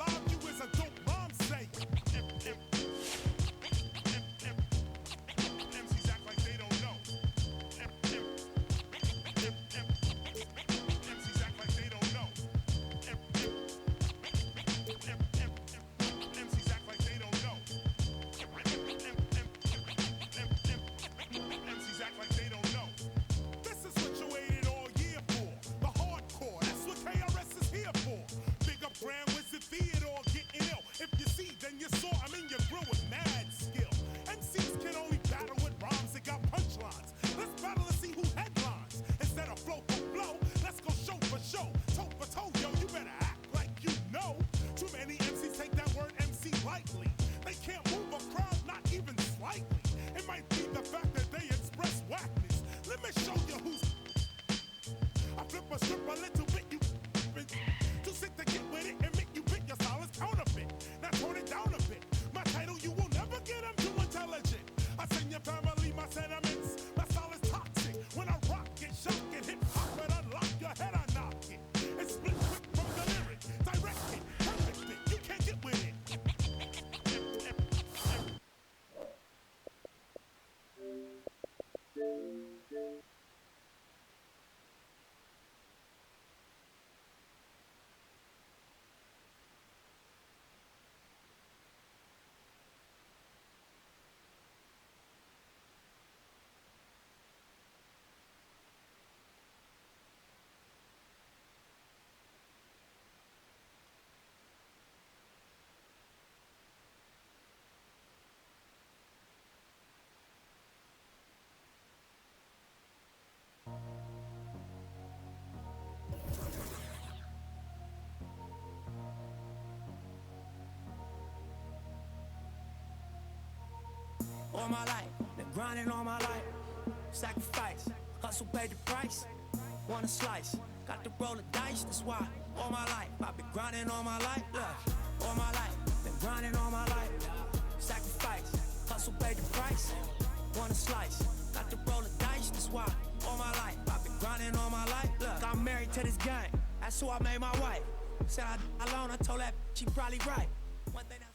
alive, you is a dope rhyme say. MCs act like they don't know. MCs act like they don't know. MCs act like they don't know. MCs act like they don't know. This is what you waited all year for. The hardcore, that's what KRS is here for. Big up Grand Wizard Theodore getting ill. If you see, then you saw. I mean, you grill with mad skill. MCs can only battle with rhymes that got punchlines. Let's battle and see who headlines. Instead of flow for flow, let's go show for show. Toe for toe, yo, you better act like you know. Too many MCs take that word MC lightly. They can't move a crowd, not even slightly. It might be the fact that they express whackness. Let me show you who's. I flip a strip a little bit, you too sick to get with it and make you pick your style is counterfeit. Now tone it down a bit. My title, you will never get, I'm too intelligent. I send your family my sentiments. My style is toxic. When I rock it, shock it, hip hop it, unlock your head, I knock it. It's split quick from the lyric. Direct it, perfect it, you can't get with it. All my life, been grinding all my life. Sacrifice, hustle paid the price. Want a slice, got to roll the dice, that's why. All my life, I've been grinding all my life. Look, all my life, been grinding all my life. Sacrifice, hustle paid the price. Want a slice, got to roll the dice, that's why. All my life, I've been grinding all my life. Look, I'm married to this game, that's who I made my wife. Said I alone, I told that she probably right. One thing that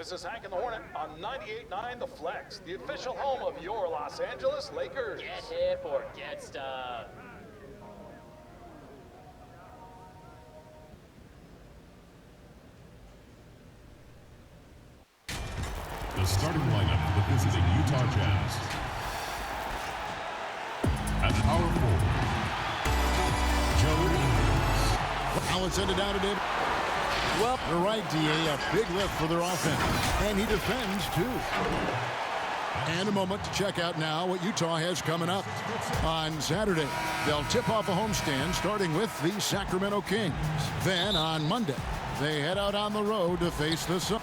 This is Hank and the Hornet on 98.9 The Flex, the official home of your Los Angeles Lakers. Get hip or get stuff. The starting lineup for the visiting Utah Jazz. At power forward, Joe Ingles. Now let's send it down to David. Well, you're right, DA. A big lift for their offense. And he defends, too. And a moment to check out now what Utah has coming up. On Saturday, they'll tip off a homestand starting with the Sacramento Kings. Then on Monday, they head out on the road to face the Suns.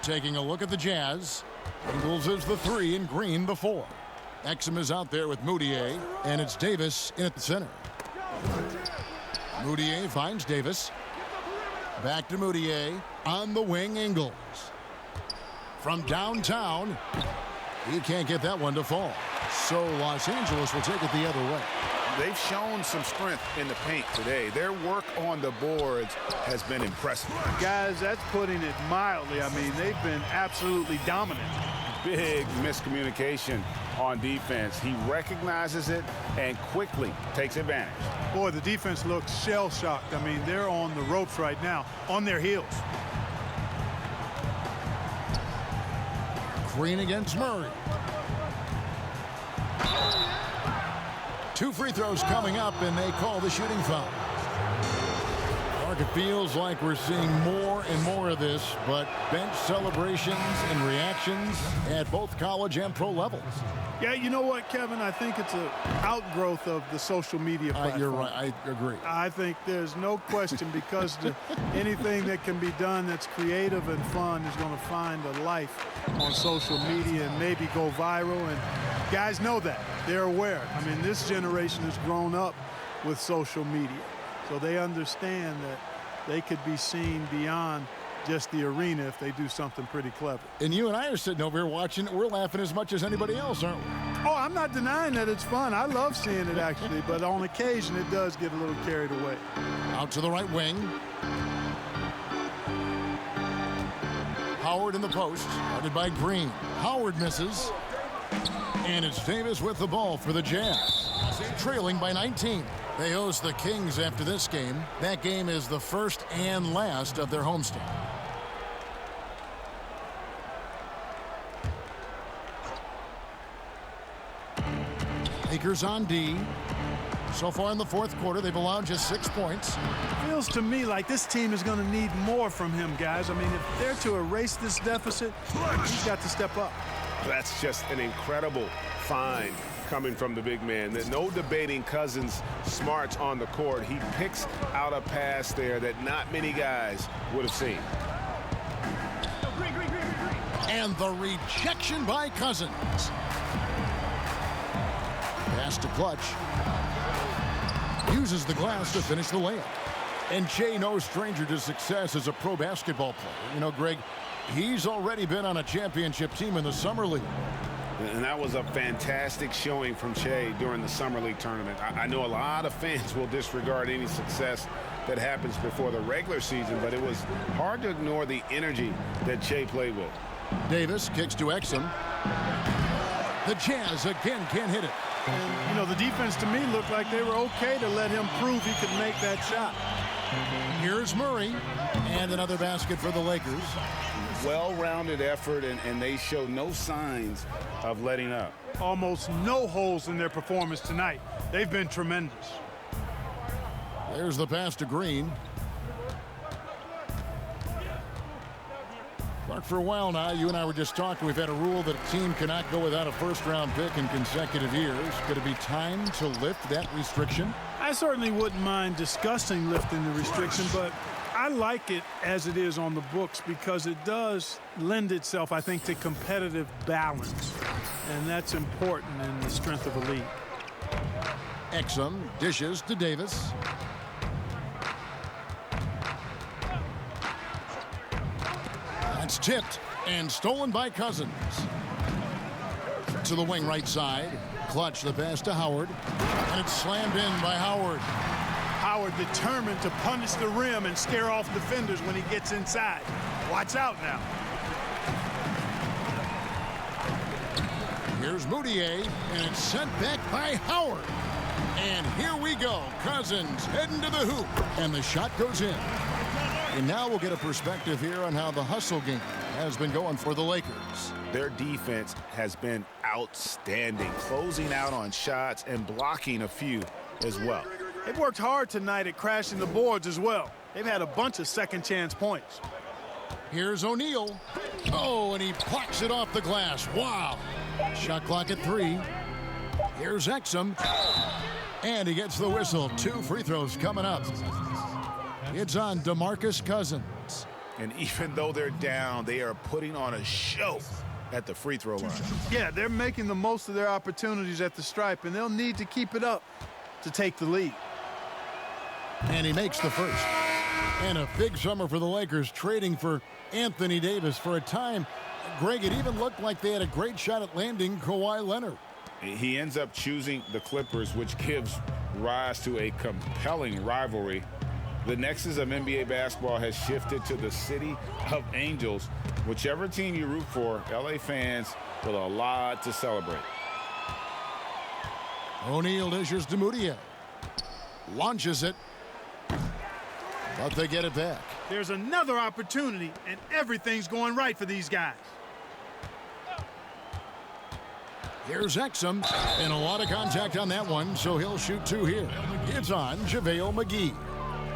Taking a look at the Jazz. Ingles is the 3 and Green the 4. Exum is out there with Moutier, and it's Davis in at the center. Moutier finds Davis. Back to Moutier. On the wing, Ingles. From downtown, he can't get that one to fall. So Los Angeles will take it the other way. They've shown some strength in the paint today. Their work on the boards has been impressive. Guys, that's putting it mildly. I mean, they've been absolutely dominant. Big miscommunication on defense. He recognizes it and quickly takes advantage. Boy, the defense looks shell-shocked. I mean, they're on the ropes right now, on their heels. Green against Murray. 2 free throws coming up, and they call the shooting foul. Mark, it feels like we're seeing more and more of this, but bench celebrations and reactions at both college and pro levels. Yeah, you know what, Kevin? I think it's an outgrowth of the social media platform. You're right. I agree. I think there's no question because anything that can be done that's creative and fun is going to find a life on social media and maybe go viral. And guys know that. They're aware. I mean, this generation has grown up with social media. So they understand that they could be seen beyond just the arena if they do something pretty clever. And you and I are sitting over here watching it. We're laughing as much as anybody else, aren't we? Oh, I'm not denying that it's fun. I love seeing it, actually. But on occasion, it does get a little carried away. Out to the right wing. Howard in the post. Guarded by Green. Howard misses. And it's Davis with the ball for the Jazz. Trailing by 19. They host the Kings after this game. That game is the first and last of their homestand. Lakers on D. So far in the fourth quarter, they've allowed just 6 points. Feels to me like this team is going to need more from him, guys. I mean, if they're to erase this deficit, he's got to step up. That's just an incredible find coming from the big man. No debating Cousins' smarts on the court. He picks out a pass there that not many guys would have seen. And the rejection by Cousins. Pass to Clutch. Uses the glass to finish the layup. And Jay, no stranger to success as a pro basketball player. You know, Greg, he's already been on a championship team in the Summer League. And that was a fantastic showing from Che during the Summer League tournament. I know a lot of fans will disregard any success that happens before the regular season, but it was hard to ignore the energy that Che played with. Davis kicks to Exum. The Jazz again can't hit it. And, you know, the defense to me looked like they were okay to let him prove he could make that shot. Here's Murray. And another basket for the Lakers. Well-rounded effort, and they show no signs of letting up. Almost no holes in their performance tonight. They've been tremendous. There's the pass to Green. Mark, for a while now, you and I were just talking. We've had a rule that a team cannot go without a first-round pick in consecutive years. Could it be time to lift that restriction? I certainly wouldn't mind discussing lifting the restriction, but I like it as it is on the books because it does lend itself, I think, to competitive balance. And that's important in the strength of a league. Exum dishes to Davis. That's tipped and stolen by Cousins. To the wing right side. Clutch the pass to Howard. And it's slammed in by Howard. Howard determined to punish the rim and scare off defenders when he gets inside. Watch out now. Here's Moutier, and it's sent back by Howard. And here we go. Cousins heading to the hoop, and the shot goes in. And now we'll get a perspective here on how the hustle game has been going for the Lakers. Their defense has been outstanding, closing out on shots and blocking a few as well. They've worked hard tonight at crashing the boards as well. They've had a bunch of second-chance points. Here's O'Neal. Oh, and he plucks it off the glass. Wow. Shot clock at 3. Here's Exum. And he gets the whistle. 2 free throws coming up. It's on DeMarcus Cousins. And even though they're down, they are putting on a show at the free throw line. Yeah, they're making the most of their opportunities at the stripe, and they'll need to keep it up to take the lead. And he makes the first. And a big summer for the Lakers, trading for Anthony Davis. For a time, Greg, it even looked like they had a great shot at landing Kawhi Leonard. He ends up choosing the Clippers, which gives rise to a compelling rivalry. The nexus of NBA basketball has shifted to the city of Angels. Whichever team you root for, LA fans with a lot to celebrate. O'Neal dishes to Moutier. Launches it. But they get it back. There's another opportunity, and everything's going right for these guys. Here's Exum, and a lot of contact on that one, so he'll shoot 2 here. It's on JaVale McGee.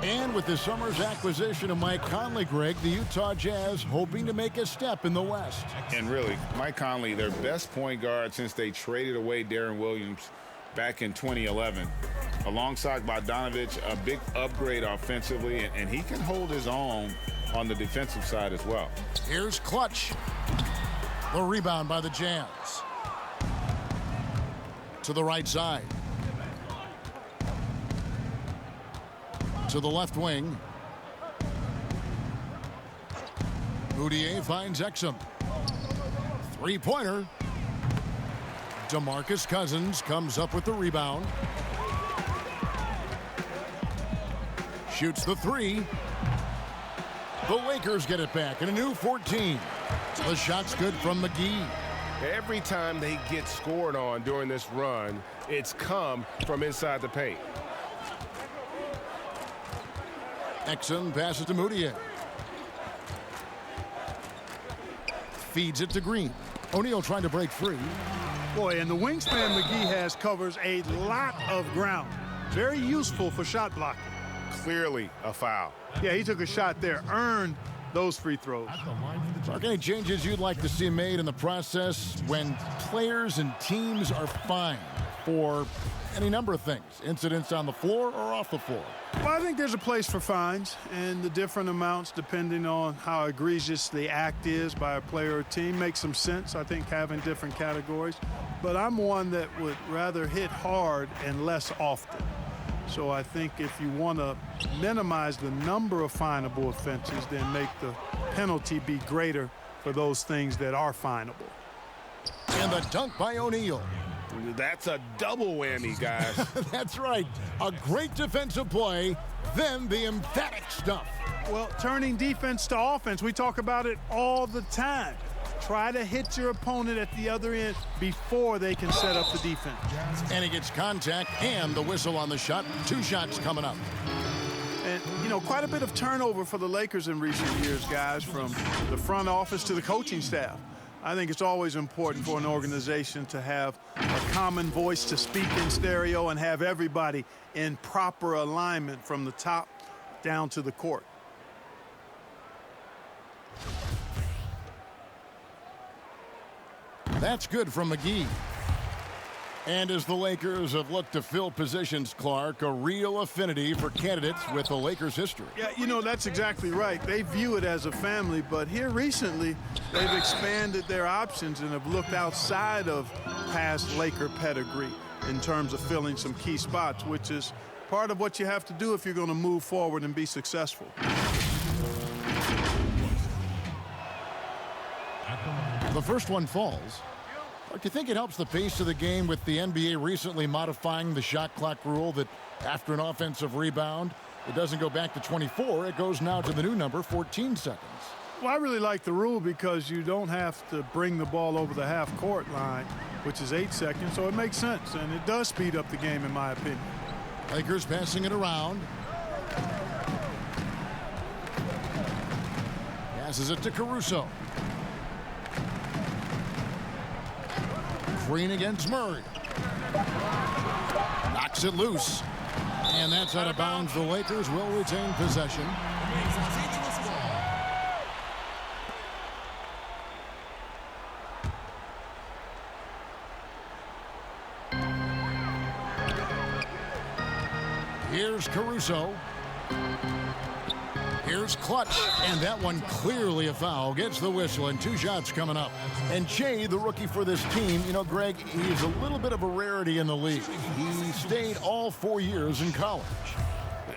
And with the summer's acquisition of Mike Conley, Greg, the Utah Jazz hoping to make a step in the West. And really, Mike Conley, their best point guard since they traded away Darren Williams back in 2011. Alongside Bogdanovich, a big upgrade offensively, and he can hold his own on the defensive side as well. Here's Clutch. The rebound by the Jazz. To the right side. To the left wing. Moutier finds Exum. 3-pointer. DeMarcus Cousins comes up with the rebound. Shoots the 3. The Lakers get it back in a new 14. The shot's good from McGee. Every time they get scored on during this run, it's come from inside the paint. Exum passes to Moutier. Feeds it to Green. O'Neal trying to break free. Boy, and the wingspan McGee has covers a lot of ground. Very useful for shot blocking. Clearly a foul. Yeah, he took a shot there, earned those free throws. Are any changes you'd like to see made in the process when players and teams are fined for any number of things, incidents on the floor or off the floor? Well, I think there's a place for fines and the different amounts depending on how egregious the act is by a player or team makes some sense, I think, having different categories. But I'm one that would rather hit hard and less often. So I think if you want to minimize the number of finable offenses, then make the penalty be greater for those things that are finable. And the dunk by O'Neal. That's a double whammy, guys. That's right. A great defensive play, then the emphatic stuff. Well, turning defense to offense, we talk about it all the time. Try to hit your opponent at the other end before they can set up the defense. And he gets contact and the whistle on the shot. 2 shots coming up. And, you know, quite a bit of turnover for the Lakers in recent years, guys, from the front office to the coaching staff. I think it's always important for an organization to have a common voice to speak in stereo and have everybody in proper alignment from the top down to the court. That's good from McGee. And as the Lakers have looked to fill positions, Clark, a real affinity for candidates with the Lakers history. Yeah, you know, that's exactly right. They view it as a family, but here recently, they've expanded their options and have looked outside of past Laker pedigree in terms of filling some key spots, which is part of what you have to do if you're going to move forward and be successful. The first one falls. Do you think it helps the pace of the game with the NBA recently modifying the shot clock rule that after an offensive rebound, it doesn't go back to 24, it goes now to the new number, 14 seconds? Well, I really like the rule because you don't have to bring the ball over the half-court line, which is 8 seconds, so it makes sense, and it does speed up the game, in my opinion. Lakers passing it around. Passes it to Caruso. Green against Murray. Knocks it loose. And that's out of bounds. The Lakers will retain possession. Here's Caruso. Here's Clutch, and that one clearly a foul. Gets the whistle, and 2 shots coming up. And Che, the rookie for this team, you know, Greg, he's a little bit of a rarity in the league. He stayed all 4 years in college.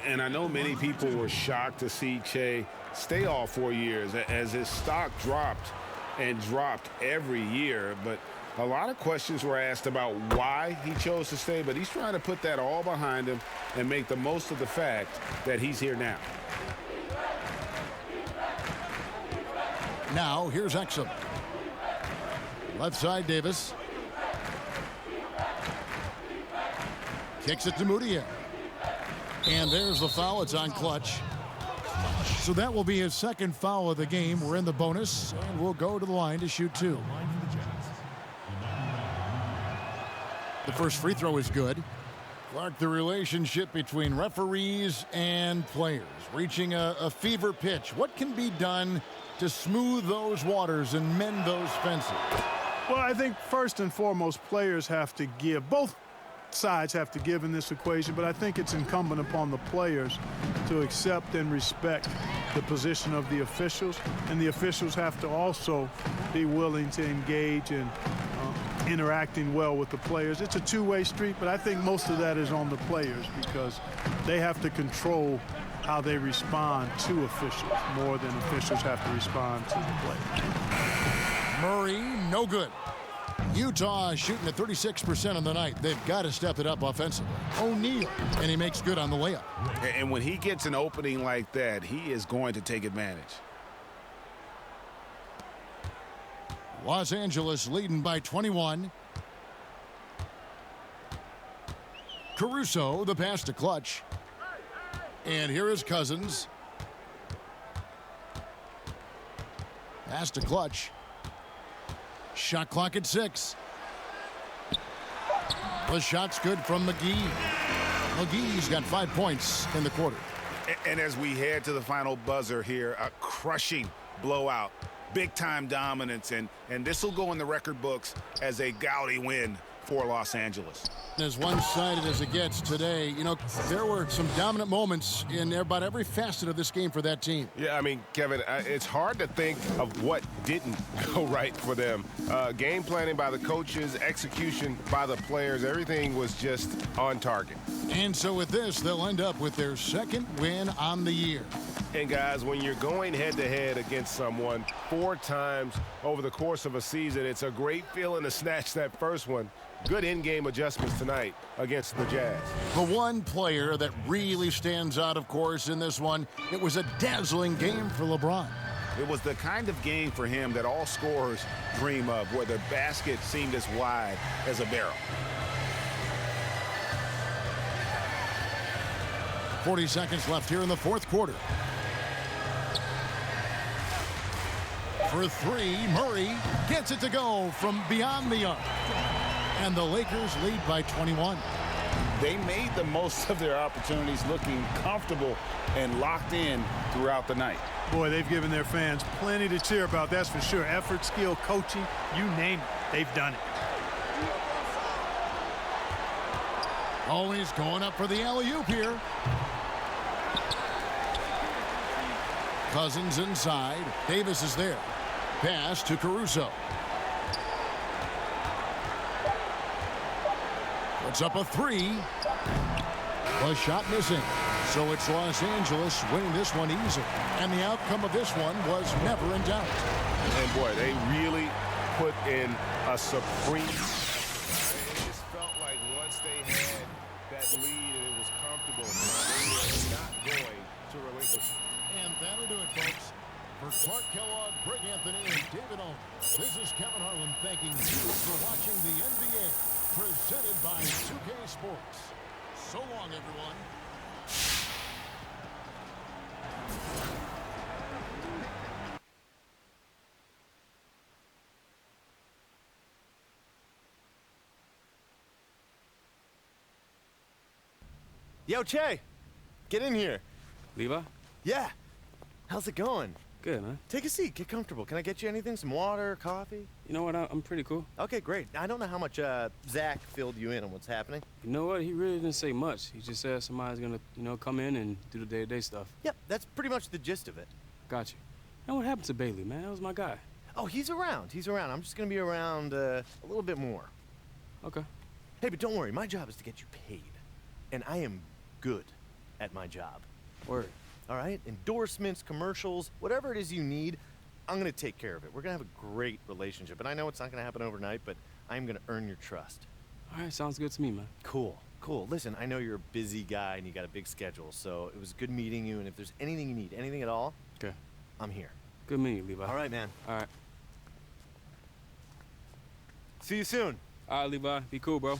And I know many people were shocked to see Che stay all 4 years as his stock dropped and dropped every year. But a lot of questions were asked about why he chose to stay, but he's trying to put that all behind him and make the most of the fact that he's here now. Now, here's Exum. Left side, Davis. Kicks it to Mudiay. And there's the foul. It's on Clutch. So that will be his second foul of the game. We're in the bonus, and we'll go to the line to shoot 2. The first free throw is good. Clark, the relationship between referees and players reaching a fever pitch. What can be done to smooth those waters and mend those fences? Well, I think first and foremost, players have to give. Both sides have to give in this equation, but I think it's incumbent upon the players to accept and respect the position of the officials, and the officials have to also be willing to engage in interacting well with the players. It's a two-way street, but I think most of that is on the players because they have to control how they respond to officials more than officials have to respond to the players. Murray, no good. Utah shooting at 36% on the night. They've got to step it up offensively. O'Neal, and he makes good on the layup. And when he gets an opening like that, he is going to take advantage. Los Angeles leading by 21. Caruso, the pass to Clutch. And here is Cousins. Pass to Clutch. Shot clock at 6. The shot's good from McGee. McGee's got 5 points in the quarter. And as we head to the final buzzer here, a crushing blowout. Big-time dominance, and this will go in the record books as a gaudy win for Los Angeles. As one-sided as it gets today, you know, there were some dominant moments in about every facet of this game for that team. Yeah, I mean, Kevin, it's hard to think of what didn't go right for them. Game planning by the coaches, execution by the players, everything was just on target. And so with this, they'll end up with their second win on the year. And guys, when you're going head-to-head against someone 4 times over the course of a season, it's a great feeling to snatch that first one. Good in-game adjustments tonight against the Jazz. The one player that really stands out, of course, in this one, it was a dazzling game for LeBron. It was the kind of game for him that all scorers dream of, where the basket seemed as wide as a barrel. 40 seconds left here in the fourth quarter. For 3, Murray gets it to go from beyond the arc. And the Lakers lead by 21. They made the most of their opportunities, looking comfortable and locked in throughout the night. Boy, they've given their fans plenty to cheer about, that's for sure. Effort, skill, coaching, you name it, they've done it. Always going up for the alley-oop here. Cousins inside. Davis is there. Pass to Caruso. Puts up a 3. A shot missing. So it's Los Angeles winning this one easily. And the outcome of this one was never in doubt. And boy, they really put in a supreme. It just felt like once they had that lead and it was comfortable, they were not going to relinquish. And that'll do it, folks. For Clark Kellogg, Greg Anthony, and David Owen. This is Kevin Harlan thanking you for watching the NBA, presented by 2K Sports. So long, everyone. Yo, Che, get in here. Levi? Yeah. How's it going? Good, man. Take a seat. Get comfortable. Can I get you anything? Some water, coffee? You know what? I'm pretty cool. Okay, great. I don't know how much Zach filled you in on what's happening. You know what? He really didn't say much. He just said somebody's gonna, come in and do the day-to-day stuff. Yep, that's pretty much the gist of it. Got you. Now what happened to Bailey, man? That was my guy. Oh, he's around. He's around. I'm just gonna be around a little bit more. Okay. Hey, but don't worry. My job is to get you paid. And I am good at my job. Word. All right? Endorsements, commercials, whatever it is you need, I'm going to take care of it. We're going to have a great relationship. And I know it's not going to happen overnight, but I'm going to earn your trust. All right, sounds good to me, man. Cool. Listen, I know you're a busy guy and you got a big schedule, so it was good meeting you. And if there's anything you need, anything at all, okay, I'm here. Good meeting you, Levi. All right, man. All right. See you soon. All right, Levi. Be cool, bro.